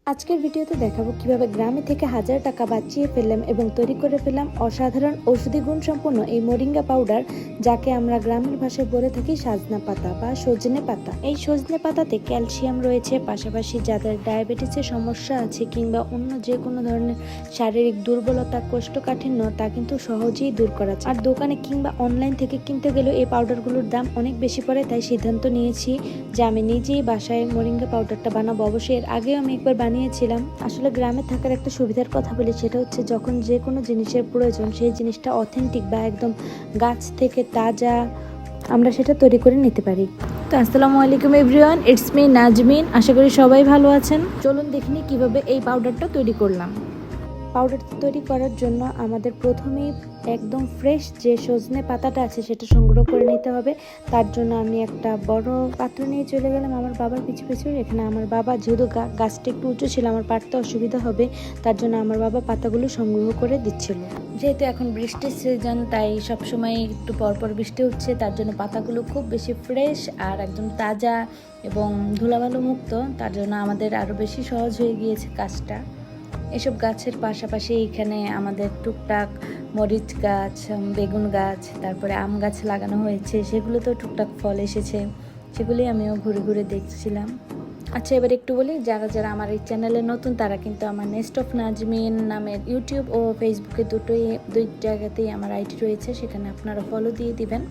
আজকের ভিডিওতে দেখাবো কিভাবে গ্রামে থেকে হাজার টাকা বাঁচিয়ে ফেললাম এবং তৈরি করে ফেললাম অসাধারণ ঔষধি গুণসম্পন্ন এই মোরিঙ্গা পাউডার, যাকে আমরা গ্রামের ভাষায় বলে থাকি সাজনা পাতা বা সজনে পাতা। এই সজনে পাতাতে ক্যালসিয়াম রয়েছে, পাশাপাশি যাদের ডায়াবেটিসের সমস্যা আছে কিংবা অন্য যে কোনো ধরনের শারীরিক দুর্বলতা, কোষ্ঠকাঠিন্য, তা কিন্তু সহজেই দূর করা যায়। আর দোকানে কিংবা অনলাইন থেকে কিনতে গেলেও এই পাউডারগুলোর দাম অনেক বেশি পড়ে, তাই সিদ্ধান্ত নিয়েছি যে আমি নিজেই বাসায় মোরিঙ্গা পাউডারটা বানাবো। অবশ্যই এর আগেও আমি একবার বানিয়েছিলাম। আসলে গ্রামে থাকার একটা সুবিধার কথা বলি, সেটা হচ্ছে যখন যে কোনো জিনিসের প্রয়োজন সেই জিনিসটা অথেন্টিক বা একদম গাছ থেকে তাজা আমরা সেটা তৈরি করে নিতে পারি। তো আসসালামু আলাইকুম এভরিওয়ান, ইটস মি নাজমিন। আশা করি সবাই ভালো আছেন। চলুন দেখিনি কিভাবে এই পাউডারটা তৈরি করলাম। পাউডারটা তৈরি করার জন্য আমাদের প্রথমেই একদম ফ্রেশ যে সজনে পাতাটা আছে সেটা সংগ্রহ করে নিতে হবে। তার জন্য আমি একটা বড় পাত্র নিয়ে চলে গেলাম আমার বাবার পিছু পিছু। এখানে আমার বাবা, যেহেতু গাছটা একটু উঁচু ছিল, আমার পাড়তে অসুবিধা হবে, তার জন্য আমার বাবা পাতাগুলো সংগ্রহ করে দিচ্ছিল। যেহেতু এখন বৃষ্টির সিজন, তাই সবসময় একটু পরপর বৃষ্টি হচ্ছে, তার জন্য পাতাগুলো খুব বেশি ফ্রেশ আর একদম তাজা এবং ধুলাবালু মুক্ত। তার জন্য আমাদের আরও বেশি সহজ হয়ে গিয়েছে কাজটা। এসব গাছের পাশাপাশি এখানে আমাদের টুকটাক মরিচ গাছ, বেগুন গাছ, তারপরে আম গাছ লাগানো হয়েছে, সেগুলোতেও টুকটাক ফল এসেছে, সেগুলি আমিও ঘুরে ঘুরে দেখছিলাম। আচ্ছা, এবার একটু বলি, যারা যারা আমার এই চ্যানেলে নতুন তারা কিন্তু আমার নেস্ট অফ নাজমিন নামের ইউটিউব ও ফেসবুকে দুই জায়গাতেই আমার আইডি রয়েছে, সেখানে আপনারা ফলো দিয়ে দিবেন।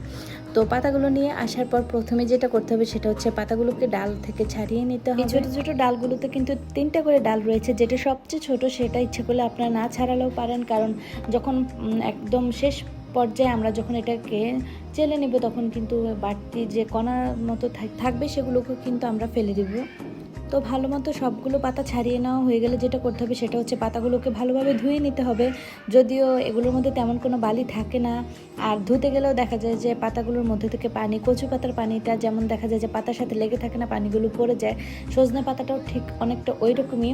তো পাতাগুলো নিয়ে আসার পর প্রথমে যেটা করতে হবে সেটা হচ্ছে পাতাগুলোকে ডাল থেকে ছাড়িয়ে নিতে হবে। ছোটো ছোটো ডালগুলোতে কিন্তু 3টা করে ডাল রয়েছে, যেটা সবচেয়ে ছোট সেটা ইচ্ছে করলে আপনারা না ছাড়ালেও পারেন, কারণ যখন একদম শেষ পর্যায়ে আমরা যখন এটাকে চেলে নেব তখন কিন্তু বাড়তি যে কণার মতো থাকবে সেগুলোকে কিন্তু আমরা ফেলে দেব। তো ভালো মতো সবগুলো পাতা ছাড়িয়ে নেওয়া হয়ে গেলে যেটা করতে হবে সেটা হচ্ছে পাতাগুলোকে ভালোভাবে ধুয়ে নিতে হবে। যদিও এগুলোর মধ্যে তেমন কোনো বালি থাকে না, আর ধুতে গেলেও দেখা যায় যে পাতাগুলোর মধ্যে থেকে পানি, কচু পাতার পানিটা যেমন দেখা যায় যে পাতার সাথে লেগে থাকে না, পানিগুলো পড়ে যায়, সজনে পাতাটাও ঠিক অনেকটা ওই রকমই,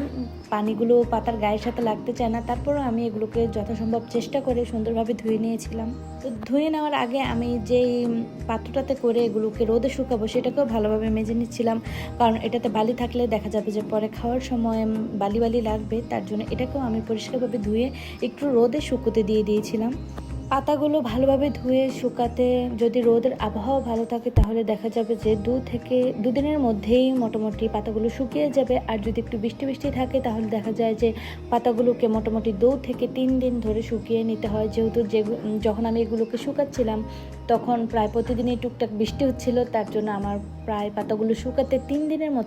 পানিগুলো পাতার গায়ের সাথে লাগতে চায় না। তারপরও আমি এগুলোকে যথাসম্ভব চেষ্টা করে সুন্দরভাবে ধুয়ে নিয়েছিলাম। তো ধুয়ে নেওয়ার আগে আমি যেই পাত্রটাতে করে এগুলোকে রোদে শুকাবো সেটাকেও ভালোভাবে মেজে নিচ্ছিলাম, কারণ এটাতে বালি থাকলে দেখা যাবে যে পরে খাওয়ার সময় বালি বালি লাগবে। তার জন্য এটাকেও আমি পরিষ্কারভাবে ধুয়ে একটু রোদে শুকোতে দিয়ে দিয়েছিলাম। পাতাগুলো ভালোভাবে ধুয়ে শুকাতে, যদি রোদের আবহাওয়া ভালো থাকে তাহলে দেখা যাবে যে 2 দিনের মধ্যেই মোটামুটি পাতাগুলো শুকিয়ে যাবে। আর যদি একটু বৃষ্টি বৃষ্টি থাকে তাহলে দেখা যায় যে পাতাগুলোকে মোটামুটি 2 থেকে 3 দিন ধরে শুকিয়ে নিতে হয়। যেহেতু যখন আমি এগুলোকে শুকাচ্ছিলাম তখন প্রায় প্রতিদিনই টুকটাক বৃষ্টি হচ্ছিল, তার জন্য আমার প্রায় পাতাগুলো শুকাতে 3 দিনের মতো